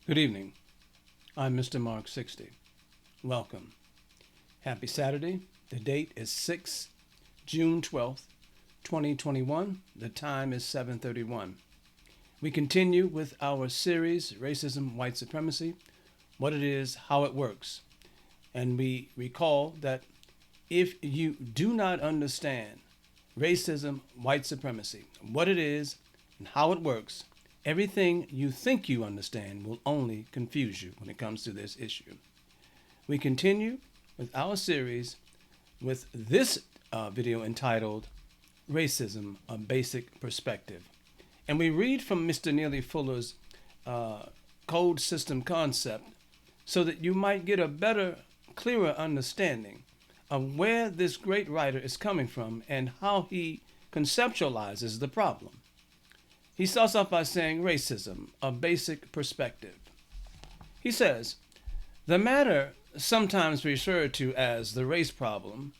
Good evening. I'm Mr. Mark 60. Welcome. Happy Saturday. The date is June 12th, 2021. The time is 7:31. We continue with our series, Racism, White Supremacy, what it is, how it works. And we recall that if you do not understand racism, white supremacy, what it is, and how it works, everything you think you understand will only confuse you when it comes to this issue. We continue with our series with this video entitled Racism, a Basic Perspective. And we read from Mr. Neely Fuller's code system concept so that you might get a better, clearer understanding of where this great writer is coming from and how he conceptualizes the problem. He starts off by saying racism, a basic perspective. He says, the matter sometimes referred to as the race problem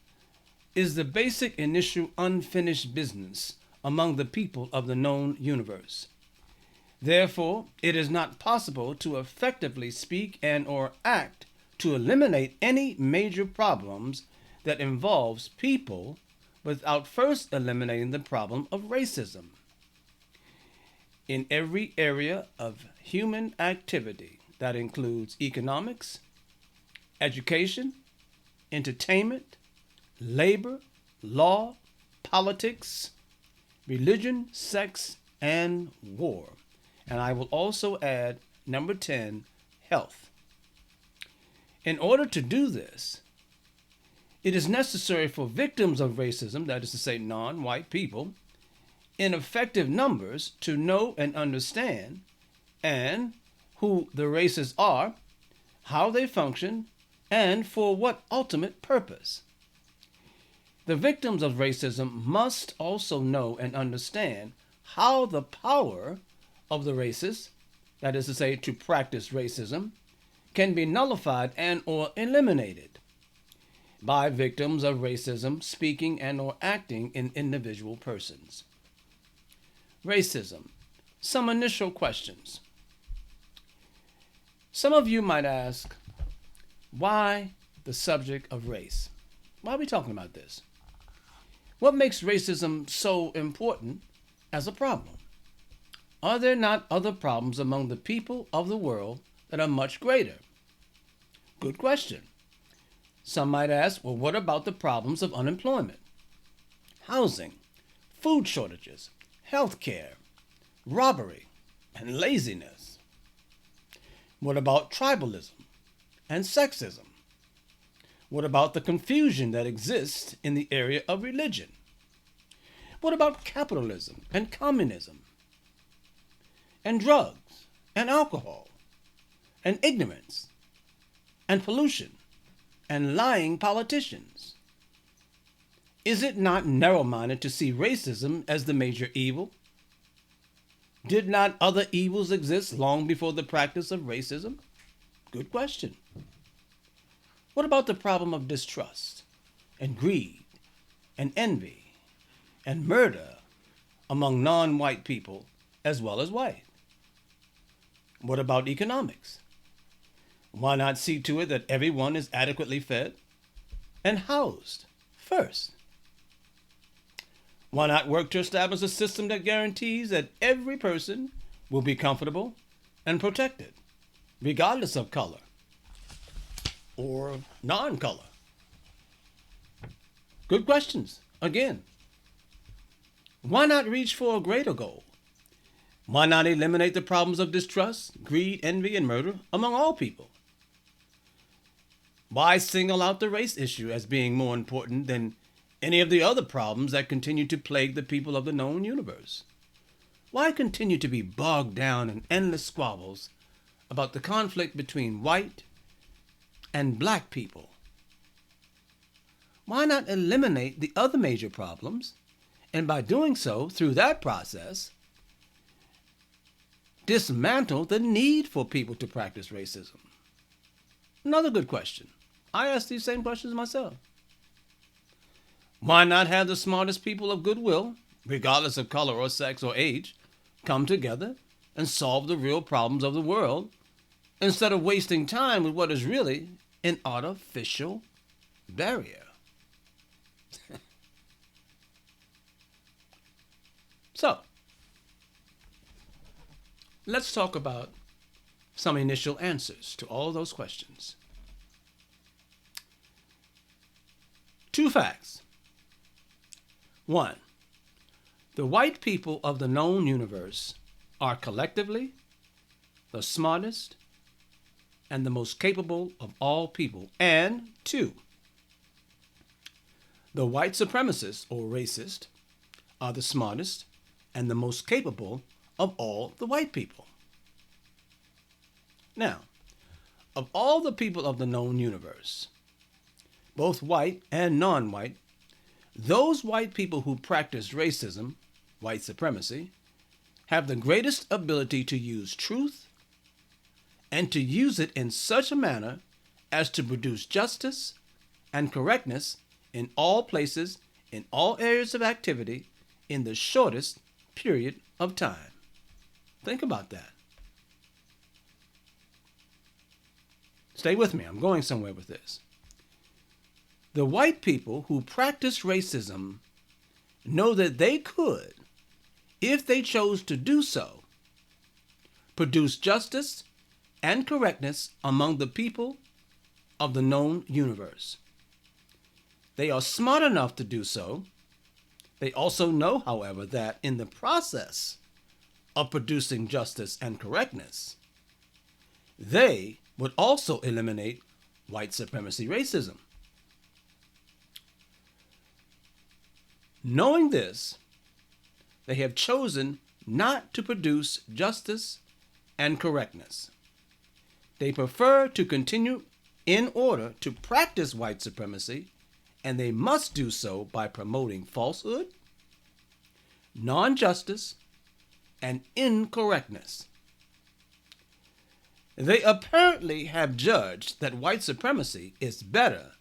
is the basic initial unfinished business among the people of the known universe. Therefore, it is not possible to effectively speak and or act to eliminate any major problems that involves people without first eliminating the problem of racism. In every area of human activity, that includes economics, education, entertainment, labor, law, politics, religion, sex, and war. And I will also add number 10, health. In order to do this, it is necessary for victims of racism, that is to say non-white people, in effective numbers to know and understand and who the races are, how they function, and for what ultimate purpose. The victims of racism must also know and understand how the power of the racists, that is to say to practice racism, can be nullified and or eliminated by victims of racism speaking and or acting in individual persons. Racism. Some initial questions. Some of you might ask, why the subject of race? Why are we talking about this? What makes racism so important as a problem? Are there not other problems among the people of the world that are much greater? Good question. Some might ask, well, what about the problems of unemployment, housing, food shortages, healthcare, robbery, and laziness? What about tribalism and sexism? What about the confusion that exists in the area of religion? What about capitalism and communism? And drugs and alcohol and ignorance and pollution and lying politicians? Is it not narrow-minded to see racism as the major evil? Did not other evils exist long before the practice of racism? Good question. What about the problem of distrust and greed and envy and murder among non-white people as well as white? What about economics? Why not see to it that everyone is adequately fed and housed first? Why not work to establish a system that guarantees that every person will be comfortable and protected, regardless of color or non-color? Good questions. Again, why not reach for a greater goal? Why not eliminate the problems of distrust, greed, envy, and murder among all people? Why single out the race issue as being more important than any of the other problems that continue to plague the people of the known universe? Why continue to be bogged down in endless squabbles about the conflict between white and black people? Why not eliminate the other major problems, and by doing so, through that process, dismantle the need for people to practice racism? Another good question. I ask these same questions myself. Why not have the smartest people of goodwill, regardless of color or sex or age, come together and solve the real problems of the world instead of wasting time with what is really an artificial barrier. So, let's talk about some initial answers to all those questions. 2 facts. 1. The white people of the known universe are collectively the smartest and the most capable of all people. And 2. The white supremacists or racists are the smartest and the most capable of all the white people. Now, of all the people of the known universe, both white and non-white, those white people who practice racism, white supremacy, have the greatest ability to use truth and to use it in such a manner as to produce justice and correctness in all places, in all areas of activity, in the shortest period of time. Think about that. Stay with me. I'm going somewhere with this. The white people who practice racism know that they could, if they chose to do so, produce justice and correctness among the people of the known universe. They are smart enough to do so. They also know, however, that in the process of producing justice and correctness, they would also eliminate white supremacy racism. Knowing this, they have chosen not to produce justice and correctness. They prefer to continue in order to practice white supremacy, and they must do so by promoting falsehood, non-justice, and incorrectness. They apparently have judged that white supremacy is better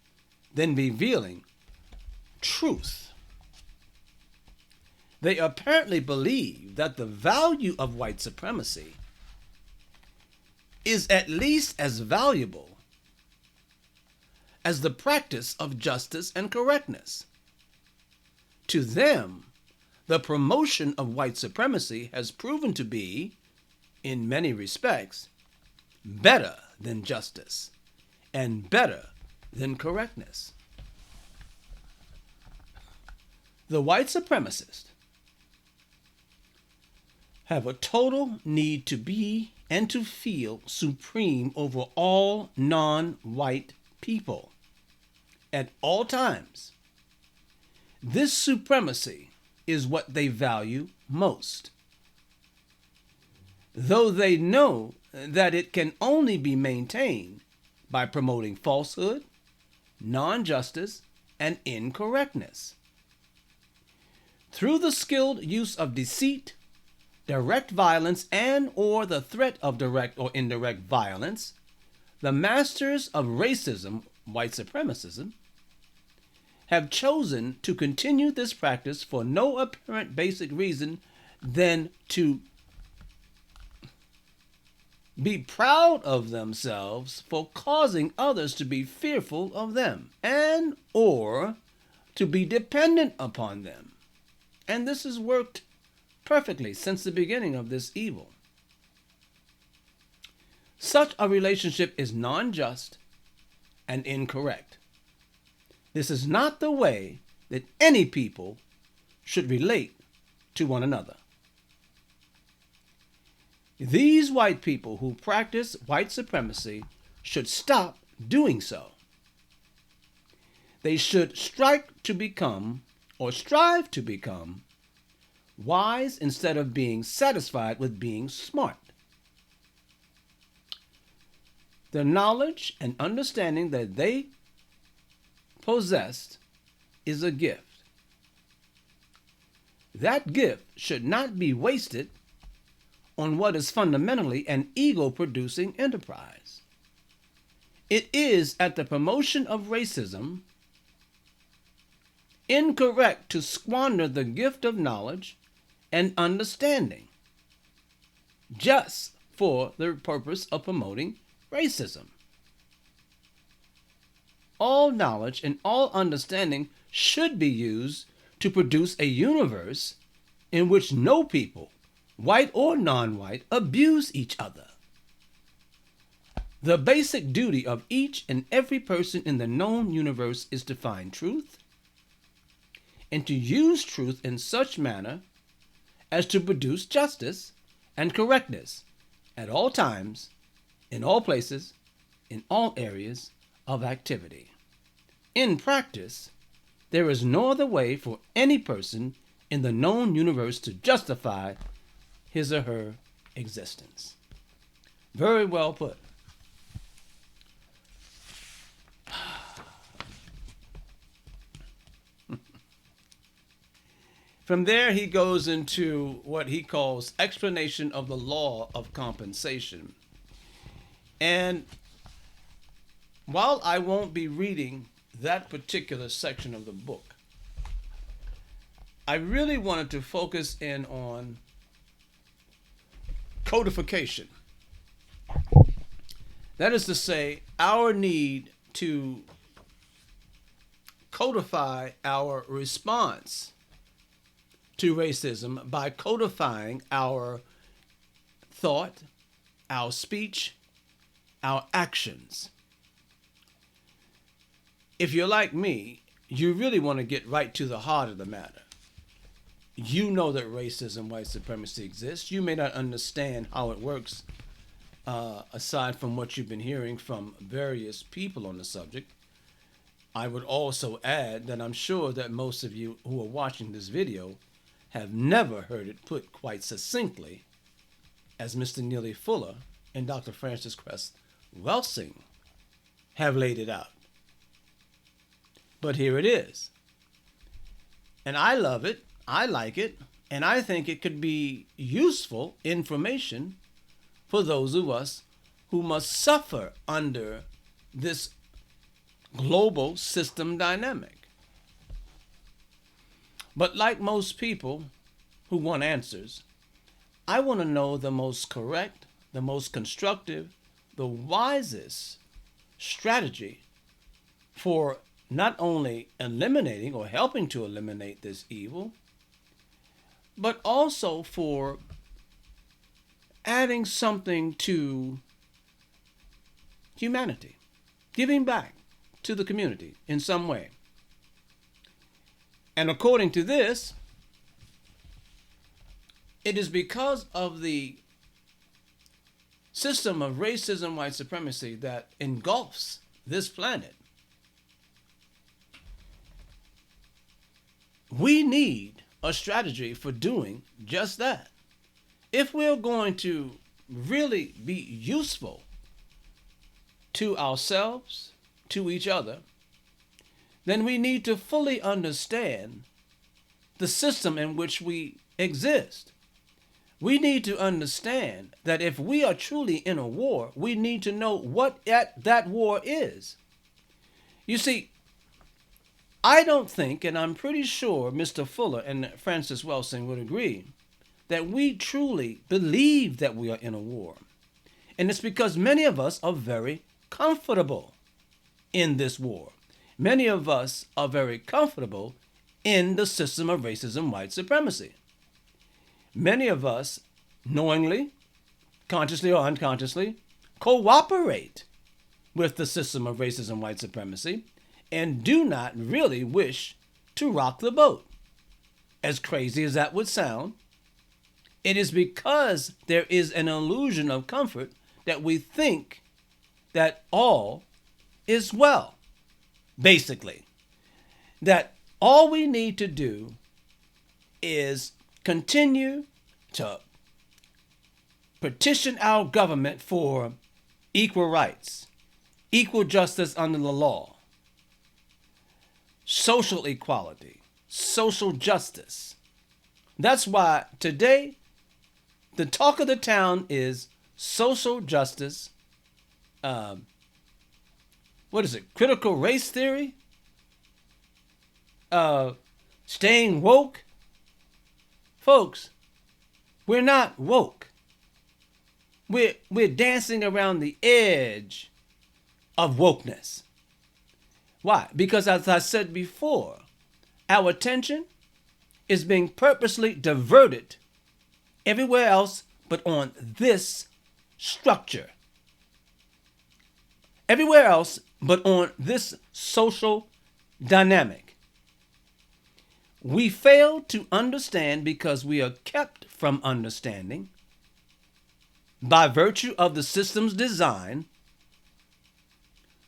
than revealing truth. They apparently believe that the value of white supremacy is at least as valuable as the practice of justice and correctness. To them, the promotion of white supremacy has proven to be, in many respects, better than justice and better than correctness. The white supremacists have a total need to be and to feel supreme over all non-white people at all times. This supremacy is what they value most, though they know that it can only be maintained by promoting falsehood, non-justice, and incorrectness. Through the skilled use of deceit, direct violence, and or the threat of direct or indirect violence, the masters of racism, white supremacism, have chosen to continue this practice for no apparent basic reason than to be proud of themselves for causing others to be fearful of them and or to be dependent upon them. And this has worked perfectly since the beginning of this evil. Such a relationship is non-just and incorrect. This is not the way that any people should relate to one another. These white people who practice white supremacy should stop doing so. They should strive to become wise instead of being satisfied with being smart. The knowledge and understanding that they possessed is a gift. That gift should not be wasted on what is fundamentally an ego-producing enterprise. It is at the promotion of racism incorrect to squander the gift of knowledge and understanding just for the purpose of promoting racism. All knowledge and all understanding should be used to produce a universe in which no people, white or non-white, abuse each other. The basic duty of each and every person in the known universe is to find truth and to use truth in such manner as to produce justice and correctness at all times, in all places, in all areas of activity. In practice, there is no other way for any person in the known universe to justify his or her existence. Very well put. From there, he goes into what he calls explanation of the law of compensation. And while I won't be reading that particular section of the book, I really wanted to focus in on codification. That is to say, our need to codify our response to racism by codifying our thought, our speech, our actions. If you're like me, you really want to get right to the heart of the matter. You know that racism, white supremacy exists. You may not understand how it works, aside from what you've been hearing from various people on the subject. I would also add that I'm sure that most of you who are watching this video have never heard it put quite succinctly as Mr. Neely Fuller and Dr. Francis Cress Welsing have laid it out. But here it is. And I love it, I like it, and I think it could be useful information for those of us who must suffer under this global system dynamic. But like most people who want answers, I want to know the most correct, the most constructive, the wisest strategy for not only eliminating or helping to eliminate this evil, but also for adding something to humanity, giving back to the community in some way. And according to this, it is because of the system of racism, white supremacy that engulfs this planet. We need a strategy for doing just that. If we're going to really be useful to ourselves, to each other, then we need to fully understand the system in which we exist. We need to understand that if we are truly in a war, we need to know what that war is. You see, I don't think, and I'm pretty sure Mr. Fuller and Francis Welsing would agree, that we truly believe that we are in a war. And it's because many of us are very comfortable in this war. Many of us are very comfortable in the system of racism, white supremacy. Many of us, knowingly, consciously or unconsciously, cooperate with the system of racism, white supremacy, and do not really wish to rock the boat. As crazy as that would sound, it is because there is an illusion of comfort that we think that all is well. Basically, that all we need to do is continue to petition our government for equal rights, equal justice under the law, social equality, social justice. That's why today the talk of the town is social justice, critical race theory, staying woke. Folks, we're not woke. we're dancing around the edge of wokeness. Why? Because as I said before, our attention is being purposely diverted everywhere else but on this structure. Everywhere else but on this social dynamic. We fail to understand because we are kept from understanding by virtue of the system's design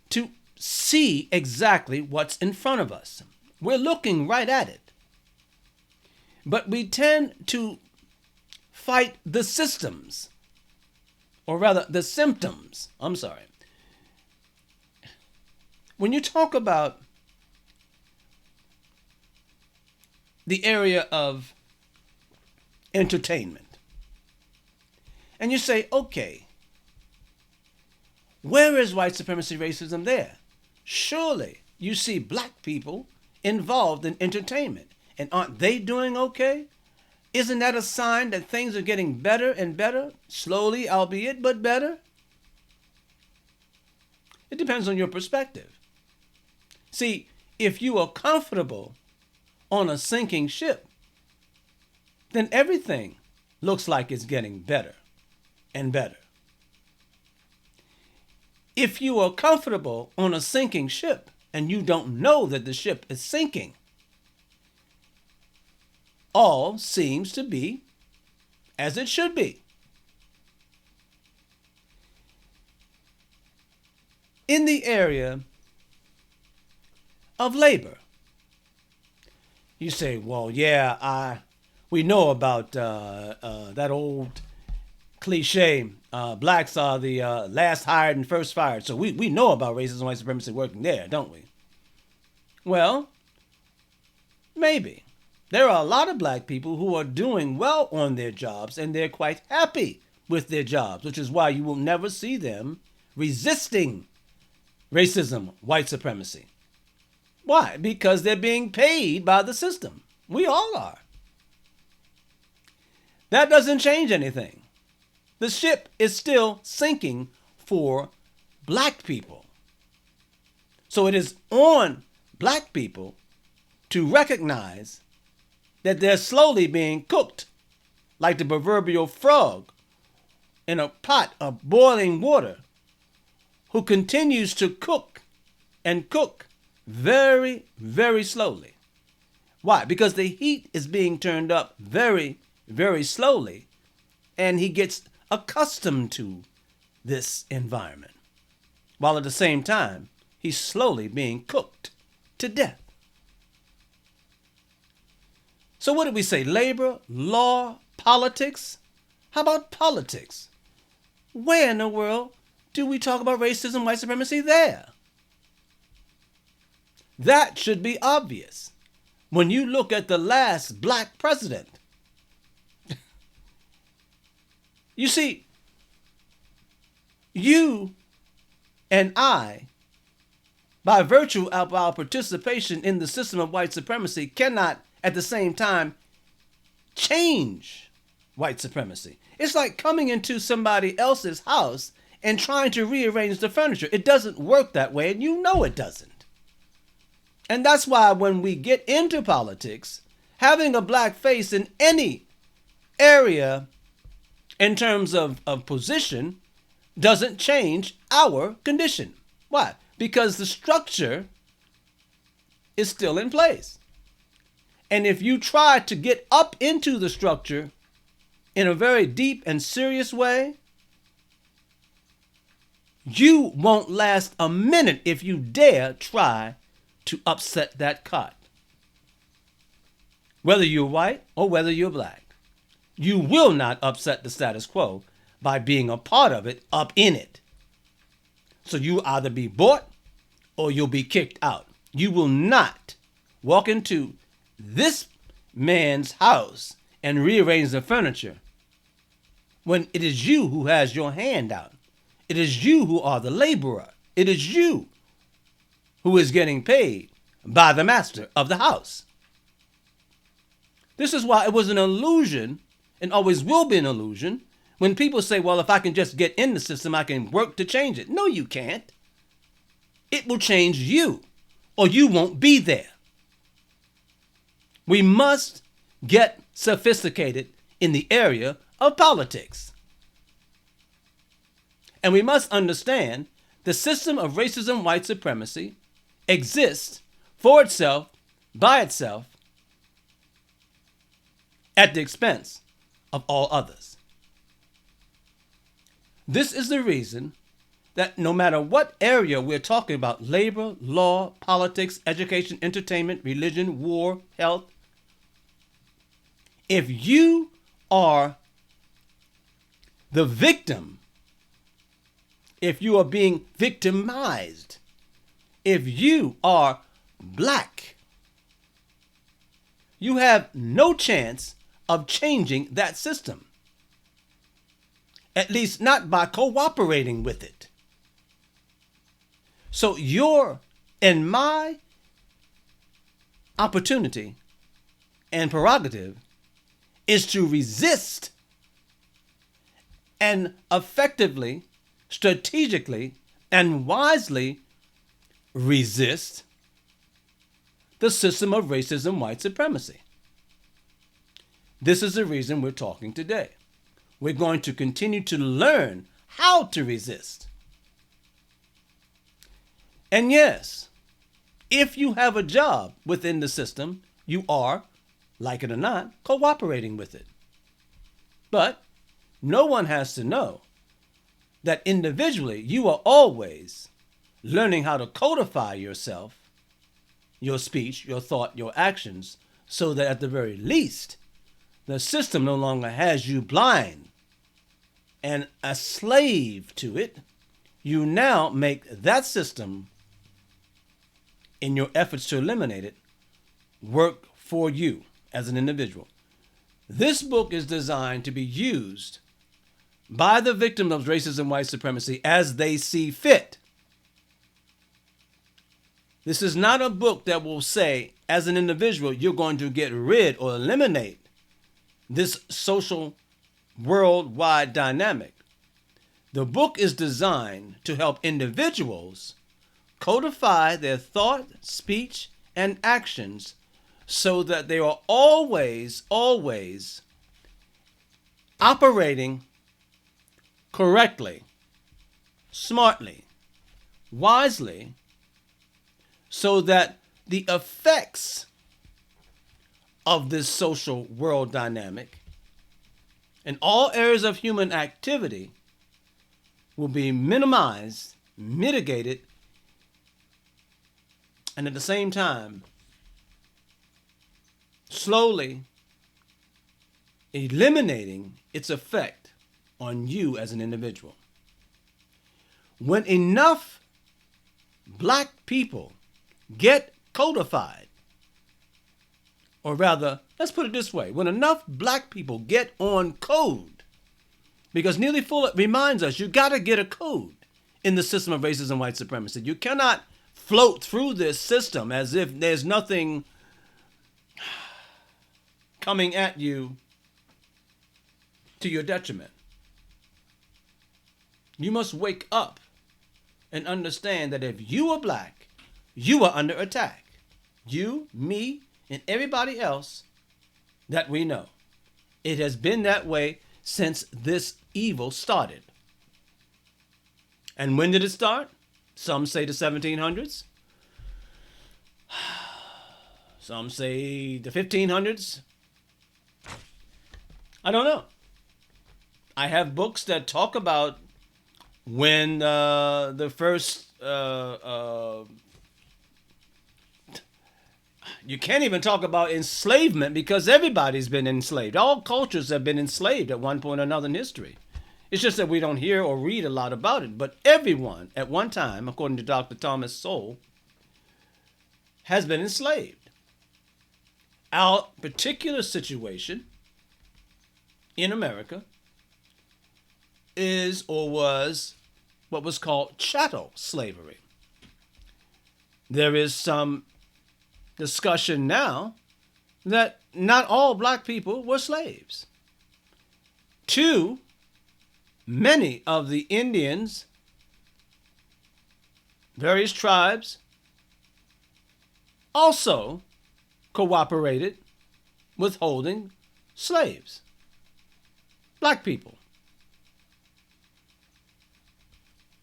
to see exactly what's in front of us. We're looking right at it. But we tend to fight the systems, or rather the symptoms. I'm sorry. When you talk about the area of entertainment, and you say, okay, where is white supremacy racism there? Surely you see black people involved in entertainment, and aren't they doing okay? Isn't that a sign that things are getting better and better, slowly, albeit, but better? It depends on your perspective. See, if you are comfortable on a sinking ship, then everything looks like it's getting better and better. If you are comfortable on a sinking ship and you don't know that the ship is sinking, all seems to be as it should be. In the area of labor, you say, well, yeah, we know about that old cliche, blacks are the last hired and first fired. So we know about racism and white supremacy working there, don't we? Well, maybe. There are a lot of black people who are doing well on their jobs and they're quite happy with their jobs, which is why you will never see them resisting racism, white supremacy. Why? Because they're being paid by the system. We all are. That doesn't change anything. The ship is still sinking for black people. So it is on black people to recognize that they're slowly being cooked like the proverbial frog in a pot of boiling water, who continues to cook and cook very, very slowly. Why? Because the heat is being turned up very, very slowly, and he gets accustomed to this environment, while at the same time, he's slowly being cooked to death. So what did we say? Labor, law, politics? How about politics? Where in the world do we talk about racism, white supremacy there? That should be obvious when you look at the last black president. You see, you and I, by virtue of our participation in the system of white supremacy, cannot at the same time change white supremacy. It's like coming into somebody else's house and trying to rearrange the furniture. It doesn't work that way, and you know it doesn't. And that's why when we get into politics, having a black face in any area in terms of position doesn't change our condition. Why? Because the structure is still in place. And if you try to get up into the structure in a very deep and serious way, you won't last a minute if you dare try to upset that cot. Whether you're white or whether you're black, you will not upset the status quo by being a part of it, up in it. So you either be bought or you'll be kicked out. You will not walk into this man's house and rearrange the furniture when it is you who has your hand out. It is you who are the laborer. It is you who is getting paid by the master of the house. This is why it was an illusion, and always will be an illusion, When people say, well, if I can just get in the system, I can work to change it. No, you can't. It will change you, or you won't be there. We must get sophisticated in the area of politics. And we must understand the system of racism, white supremacy exists for itself, by itself, at the expense of all others. This is the reason that no matter what area we're talking about, labor, law, politics, education, entertainment, religion, war, health, if you are the victim, if you are being victimized, if you are black, you have no chance of changing that system. At least not by cooperating with it. So your and my opportunity and prerogative is to resist and effectively, strategically, and wisely resist the system of racism, white supremacy. This is the reason we're talking today. We're going to continue to learn how to resist. And yes, if you have a job within the system, you are, like it or not, cooperating with it. But no one has to know that individually you are always learning how to codify yourself, your speech, your thought, your actions, so that at the very least, the system no longer has you blind and a slave to it. You now make that system, in your efforts to eliminate it, work for you as an individual. This book is designed to be used by the victims of racism, white supremacy as they see fit. This is not a book that will say, as an individual, you're going to get rid or eliminate this social worldwide dynamic. The book is designed to help individuals codify their thought, speech, and actions so that they are always operating correctly, smartly, wisely, so that the effects of this social world dynamic in all areas of human activity will be minimized, mitigated, and at the same time, slowly eliminating its effect on you as an individual. When enough black people get codified, or rather, let's put it this way, when enough black people get on code, because Neely Fuller reminds us, you got to get a code in the system of racism, white supremacy. You cannot float through this system as if there's nothing coming at you to your detriment. You must wake up and understand that if you are black, you are under attack. You, me, and everybody else that we know. It has been that way since this evil started. And when did it start? Some say the 1700s. Some say the 1500s. I don't know. I have books that talk about when the first you can't even talk about enslavement because everybody's been enslaved. All cultures have been enslaved at one point or another in history. It's just that we don't hear or read a lot about it. But everyone at one time, according to Dr. Thomas Sowell, has been enslaved. Our particular situation in America is or was what was called chattel slavery. There is some discussion now that not all black people were slaves. Two many of the Indians, various tribes, also cooperated with holding slaves. Black people.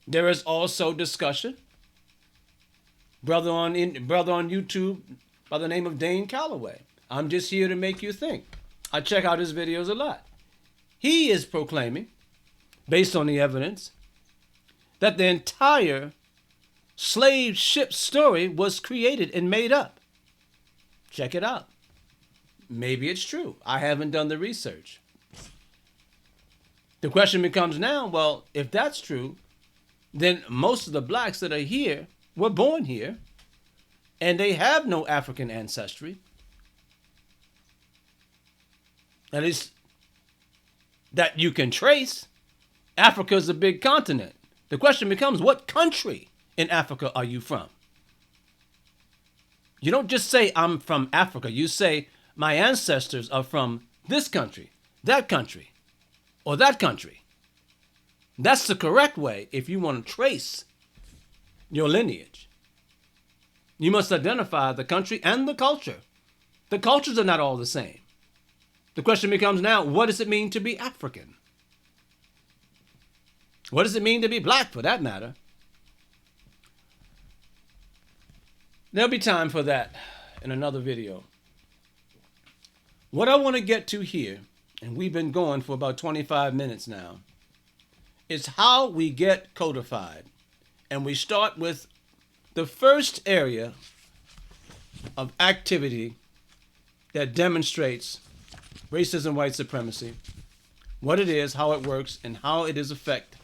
There is also discussion. Brother on YouTube by the name of Dane Calloway. I'm just here to make you think. I check out his videos a lot. He is proclaiming, based on the evidence, that the entire slave ship story was created and made up. Check it out. Maybe it's true. I haven't done the research. The question becomes now, well, if that's true, then most of the blacks that are here were born here, and they have no African ancestry. At least that you can trace. Africa is a big continent. The question becomes, what country in Africa are you from? You don't just say, I'm from Africa. You say, my ancestors are from this country, or that country. That's the correct way if you want to trace your lineage. You must identify the country and the culture. The cultures are not all the same. The question becomes now, what does it mean to be African? What does it mean to be black, for that matter? There'll be time for that in another video. What I want to get to here, and we've been going for about 25 minutes now, is how we get codified. And we start with the first area of activity that demonstrates racism, white supremacy, what it is, how it works, and how it is effective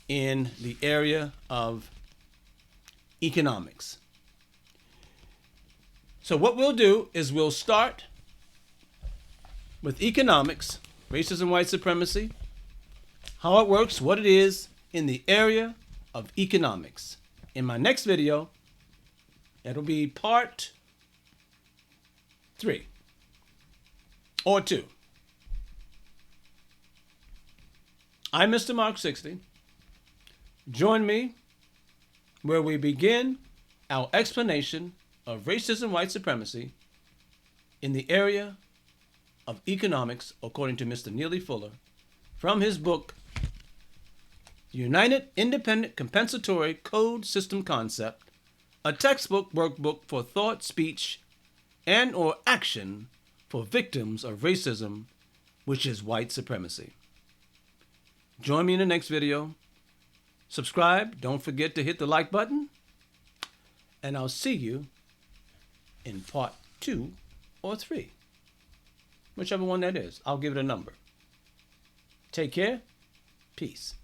in the area of economics. So what we'll do is we'll start with economics, racism, white supremacy, how it works, what it is in the area of economics. In my next video, it'll be part 3 or 2. I'm Mr. Mark 60. Join me where we begin our explanation of racism, white supremacy in the area of economics, according to Mr. Neely Fuller, from his book, United Independent Compensatory Code System Concept, a textbook workbook for thought, speech, and or action for victims of racism, which is white supremacy. Join me in the next video. Subscribe. Don't forget to hit the like button. And I'll see you in part 2 or 3. Whichever one that is. I'll give it a number. Take care. Peace.